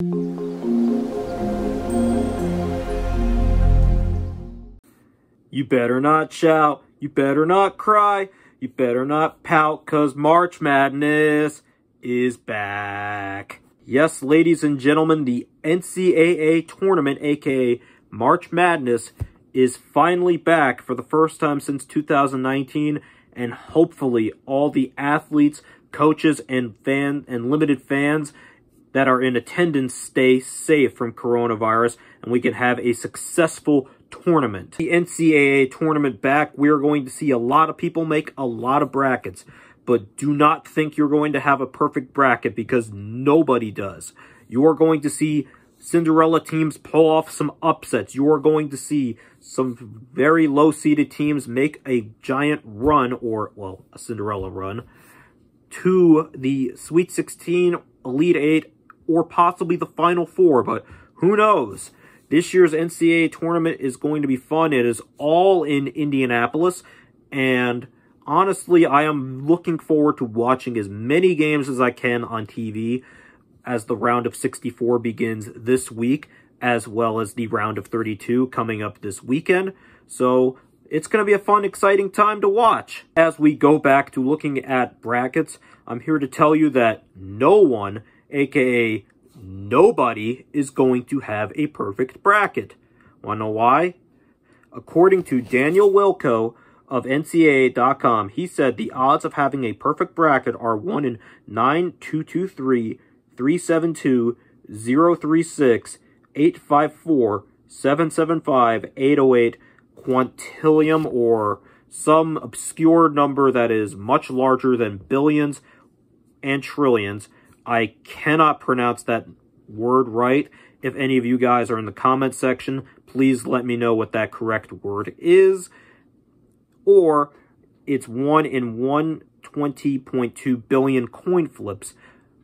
You better not shout, you better not cry, you better not pout, 'cause March Madness is back. Yes, ladies and gentlemen, the NCAA tournament, aka March Madness, is finally back for the first time since 2019, and hopefully all the athletes, coaches, and limited fans that are in attendance stay safe from coronavirus, and we can have a successful tournament. The NCAA tournament back, we're going to see a lot of people make a lot of brackets, but do not think you're going to have a perfect bracket, because nobody does. You're going to see Cinderella teams pull off some upsets. You're going to see some very low-seeded teams make a giant run, or, well, a Cinderella run, to the Sweet 16, Elite 8, or possibly the Final Four, but who knows? This year's NCAA tournament is going to be fun. It is all in Indianapolis, and honestly, I am looking forward to watching as many games as I can on TV as the round of 64 begins this week, as well as the round of 32 coming up this weekend. So it's going to be a fun, exciting time to watch. As we go back to looking at brackets, I'm here to tell you that no one, aka nobody, is going to have a perfect bracket. Want to know why? According to Daniel Wilco of NCAA.com, he said the odds of having a perfect bracket are 1 in 9,223, 372, 036, 854, 775, 808 quintillion, or some obscure number that is much larger than billions and trillions. I cannot pronounce that word right. If any of you guys are in the comment section, please let me know what that correct word is. Or it's 1 in 120.2 billion coin flips,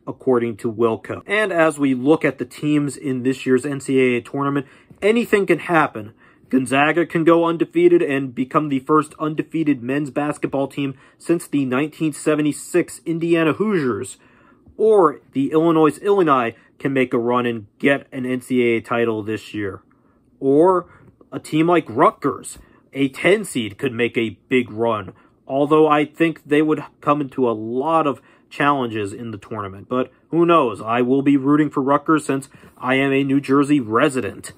according to Wilco. And as we look at the teams in this year's NCAA tournament, anything can happen. Gonzaga can go undefeated and become the first undefeated men's basketball team since the 1976 Indiana Hoosiers. Or the Illinois can make a run and get an NCAA title this year. Or a team like Rutgers, a 10 seed, could make a big run. Although I think they would come into a lot of challenges in the tournament. But who knows? I will be rooting for Rutgers since I am a New Jersey resident.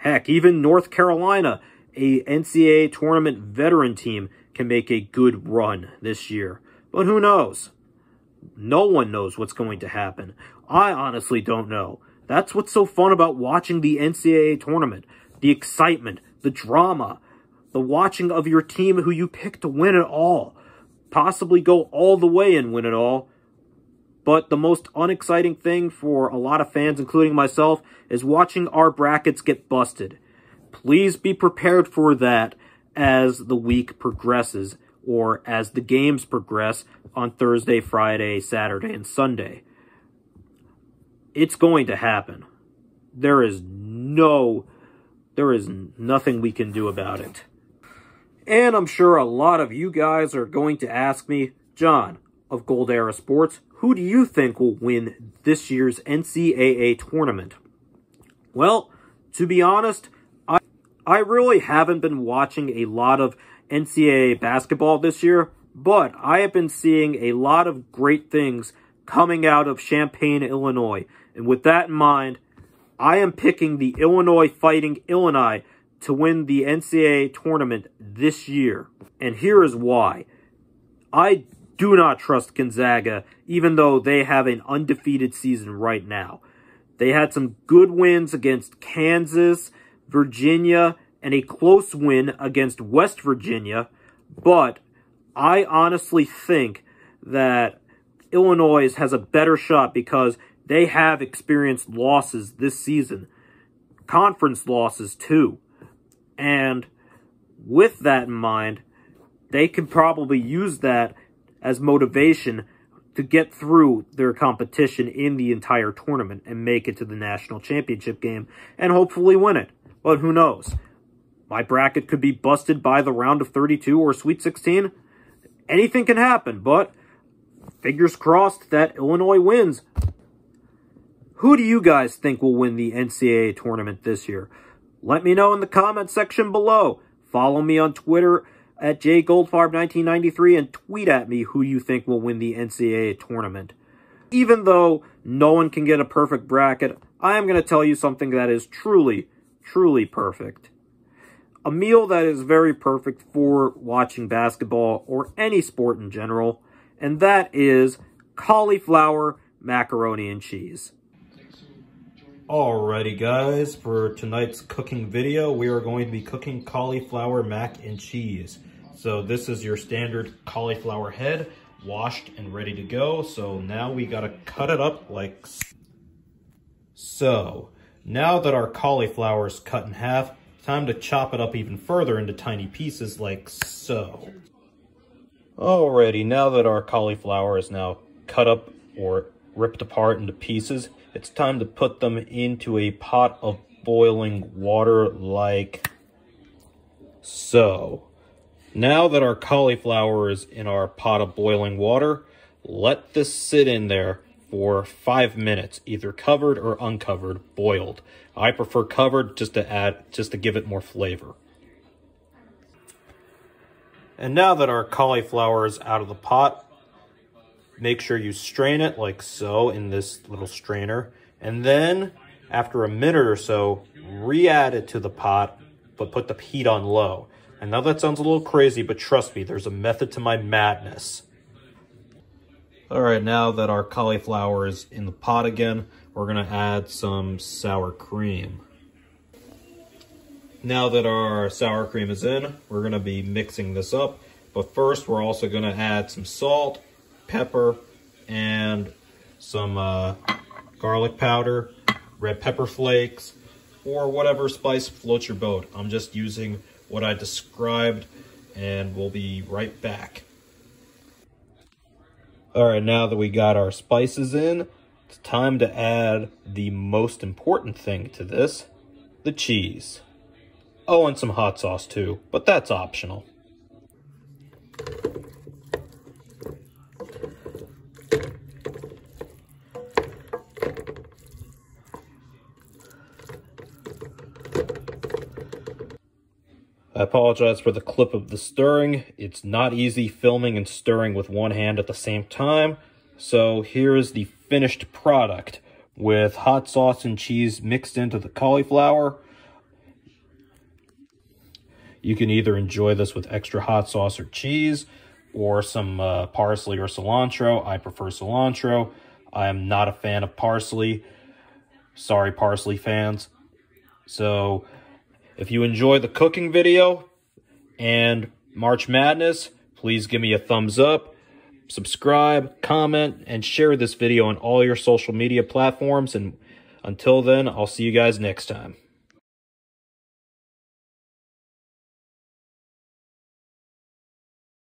Heck, even North Carolina, a NCAA tournament veteran team, can make a good run this year. But who knows? No one knows what's going to happen. I honestly don't know. That's what's so fun about watching the NCAA tournament. The excitement, the drama, the watching of your team who you pick to win it all. Possibly go all the way and win it all. But the most unexciting thing for a lot of fans, including myself, is watching our brackets get busted. Please be prepared for that as the week progresses, or as the games progress on Thursday, Friday, Saturday, and Sunday. It's going to happen. There is nothing we can do about it. And I'm sure a lot of you guys are going to ask me, John of Gold Era Sports, who do you think will win this year's NCAA tournament? Well, to be honest, I really haven't been watching a lot of NCAA basketball this year, but I have been seeing a lot of great things coming out of Champaign, Illinois. And with that in mind, I am picking the Illinois Fighting Illini to win the NCAA tournament this year. And here is why. I do not trust Gonzaga, even though they have an undefeated season right now. They had some good wins against Kansas, Virginia, and a close win against West Virginia, but I honestly think that Illinois has a better shot because they have experienced losses this season. Conference losses, too. And with that in mind, they can probably use that as motivation to get through their competition in the entire tournament and make it to the national championship game and hopefully win it. But who knows? My bracket could be busted by the round of 32 or Sweet 16. Anything can happen, but fingers crossed that Illinois wins. Who do you guys think will win the NCAA tournament this year? Let me know in the comment section below. Follow me on Twitter at jgoldfarb1993 and tweet at me who you think will win the NCAA tournament. Even though no one can get a perfect bracket, I am going to tell you something that is truly, truly perfect. A meal that is very perfect for watching basketball or any sport in general, and that is cauliflower macaroni and cheese. Alrighty guys, for tonight's cooking video, we are going to be cooking cauliflower mac and cheese. So this is your standard cauliflower head, washed and ready to go. So now we gotta cut it up like so. Now that our cauliflower is cut in half, time to chop it up even further into tiny pieces like so. Alrighty, now that our cauliflower is now cut up or ripped apart into pieces, it's time to put them into a pot of boiling water like so. Now that our cauliflower is in our pot of boiling water, let this sit in there for 5 minutes, either covered or uncovered, boiled. I prefer covered just to give it more flavor. And now that our cauliflower is out of the pot, make sure you strain it like so in this little strainer. And then, after a minute or so, re-add it to the pot, but put the heat on low. I know that sounds a little crazy, but trust me, there's a method to my madness. Alright, now that our cauliflower is in the pot again, we're going to add some sour cream. Now that our sour cream is in, we're going to be mixing this up. But first, we're also going to add some salt, pepper, and some garlic powder, red pepper flakes, or whatever spice floats your boat. I'm just using what I described, and we'll be right back. Alright, now that we got our spices in, it's time to add the most important thing to this, the cheese. Oh, and some hot sauce too, but that's optional. I apologize for the clip of the stirring. It's not easy filming and stirring with one hand at the same time. So here is the finished product with hot sauce and cheese mixed into the cauliflower. You can either enjoy this with extra hot sauce or cheese or some parsley or cilantro. I prefer cilantro. I am not a fan of parsley. Sorry, parsley fans. So if you enjoy the cooking video and March Madness, please give me a thumbs up, subscribe, comment, and share this video on all your social media platforms. And until then, I'll see you guys next time.